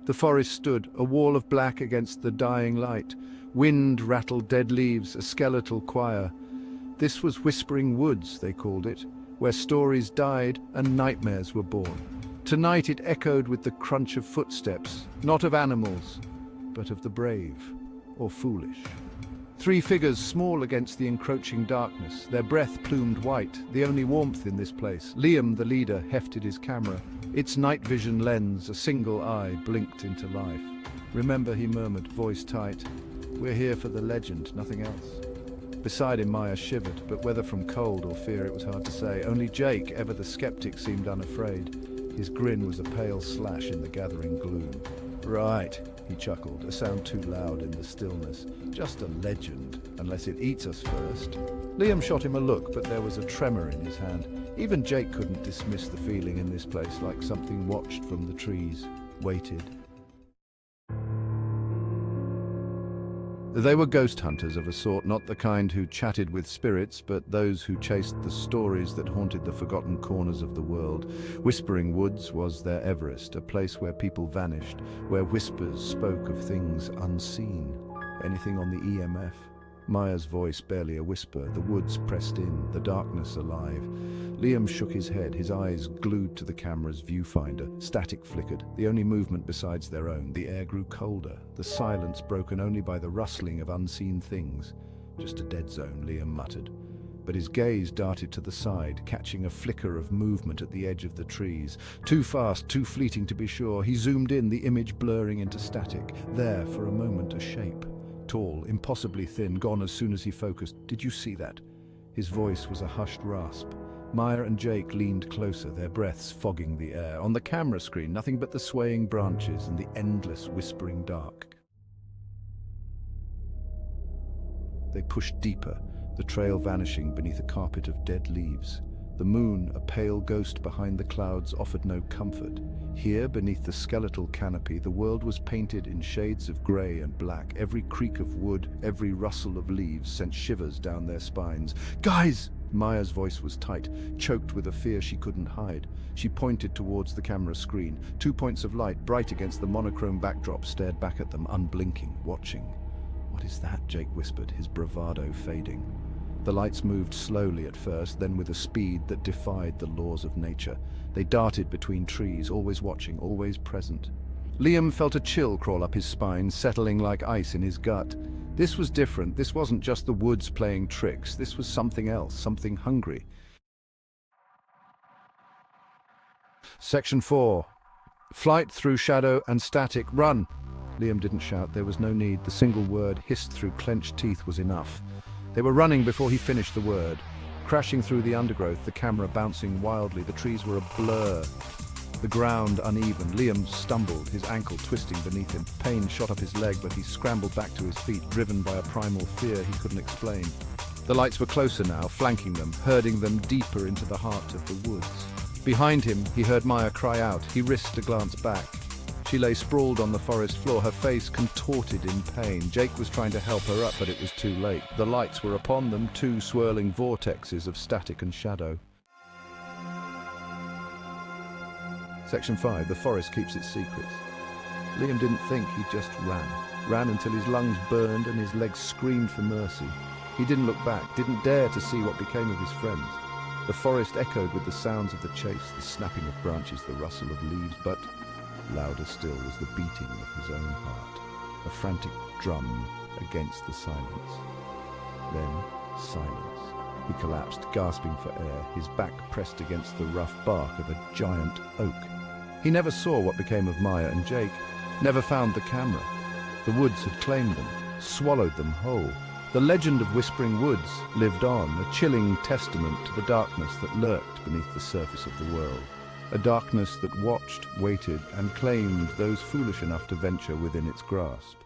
The forest stood, a wall of black against the dying light. Wind rattled dead leaves, a skeletal choir. This was Whispering Woods, they called it, where stories died and nightmares were born. Tonight it echoed with the crunch of footsteps, not of animals, but of the brave or foolish. Three figures small against the encroaching darkness, their breath plumed white, the only warmth in this place. Liam, the leader, hefted his camera. Its night vision lens, a single eye, blinked into life. "Remember," he murmured, voice tight, "we're here for the legend, nothing else." Beside him, Maya shivered, but whether from cold or fear it was hard to say. Only Jake, ever the skeptic, seemed unafraid. His grin was a pale slash in the gathering gloom. "Right," he chuckled, a sound too loud in the stillness. "Just a legend, unless it eats us first." Liam shot him a look, but there was a tremor in his hand. Even Jake couldn't dismiss the feeling in this place, like something watched from the trees, waited. They were ghost hunters of a sort, not the kind who chatted with spirits, but those who chased the stories that haunted the forgotten corners of the world. Whispering Woods was their Everest, a place where people vanished, where whispers spoke of things unseen. Anything on the EMF? Maya's voice barely a whisper, the woods pressed in, the darkness alive. Liam shook his head, his eyes glued to the camera's viewfinder. Static flickered, the only movement besides their own. The air grew colder, the silence broken only by the rustling of unseen things. "Just a dead zone," Liam muttered. But his gaze darted to the side, catching a flicker of movement at the edge of the trees. Too fast, too fleeting to be sure, he zoomed in, the image blurring into static. There, for a moment, a shape. Tall, impossibly thin, gone as soon as he focused. "Did you see that?" His voice was a hushed rasp. Maya and Jake leaned closer, their breaths fogging the air. On the camera screen, nothing but the swaying branches and the endless whispering dark. They pushed deeper, the trail vanishing beneath a carpet of dead leaves. The moon, a pale ghost behind the clouds, offered no comfort. Here, beneath the skeletal canopy, the world was painted in shades of grey and black. Every creak of wood, every rustle of leaves sent shivers down their spines. "Guys!" Maya's voice was tight, choked with a fear she couldn't hide. She pointed towards the camera screen. 2 points of light, bright against the monochrome backdrop, stared back at them, unblinking, watching. "What is that?" Jake whispered, his bravado fading. The lights moved slowly at first, then with a speed that defied the laws of nature. They darted between trees, always watching, always present. Liam felt a chill crawl up his spine, settling like ice in his gut. This was different. This wasn't just the woods playing tricks. This was something else, something hungry. Section 4. Flight through shadow and static. Run! Liam didn't shout. There was no need. The single word hissed through clenched teeth was enough. They were running before he finished the word. Crashing through the undergrowth, the camera bouncing wildly. The trees were a blur, the ground uneven. Liam stumbled, his ankle twisting beneath him. Pain shot up his leg, but he scrambled back to his feet, driven by a primal fear he couldn't explain. The lights were closer now, flanking them, herding them deeper into the heart of the woods. Behind him, he heard Maya cry out. He risked a glance back. She lay sprawled on the forest floor, her face contorted in pain. Jake was trying to help her up, but it was too late. The lights were upon them, two swirling vortexes of static and shadow. Section 5. The forest keeps its secrets. Liam didn't think, he just ran. Ran until his lungs burned and his legs screamed for mercy. He didn't look back, didn't dare to see what became of his friends. The forest echoed with the sounds of the chase, the snapping of branches, the rustle of leaves, but louder still was the beating of his own heart, a frantic drum against the silence. Then silence. He collapsed, gasping for air, his back pressed against the rough bark of a giant oak. He never saw what became of Maya and Jake, never found the camera. The woods had claimed them, swallowed them whole. The legend of Whispering Woods lived on, a chilling testament to the darkness that lurked beneath the surface of the world. A darkness that watched, waited, and claimed those foolish enough to venture within its grasp.